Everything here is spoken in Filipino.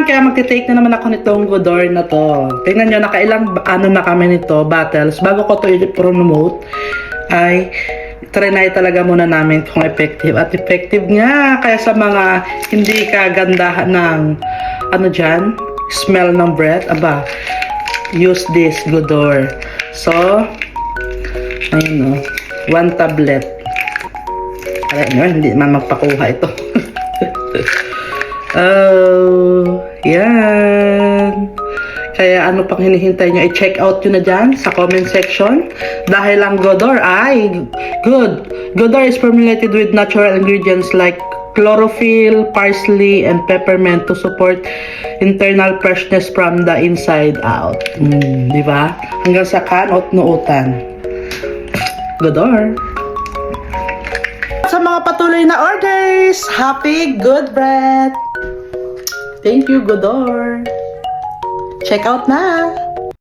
naman, kaya magti-take na naman ako nitong Godor na to. Tingnan nyo, nakailang na kami nito, battles. Bago ko to i-promote, ay trinay talaga muna namin kung effective. At effective nga, kaya sa mga hindi kagandahan ng, smell ng breath, use this Godor. So, ayun o, 1 tablet. Alam nyo, hindi man magpakuha ito. Oh, yan. Kaya ano pang hinihintay nyo? I-check out nyo na dyan sa comment section. Dahil ang Godor ay good. Godor is formulated with natural ingredients like chlorophyll, parsley, and peppermint to support internal freshness from the inside out. Diba? Hanggang sa kanot-nuutan. Godor. Sa mga patuloy na orders, happy good breath! Thank you, Godor! Check out na!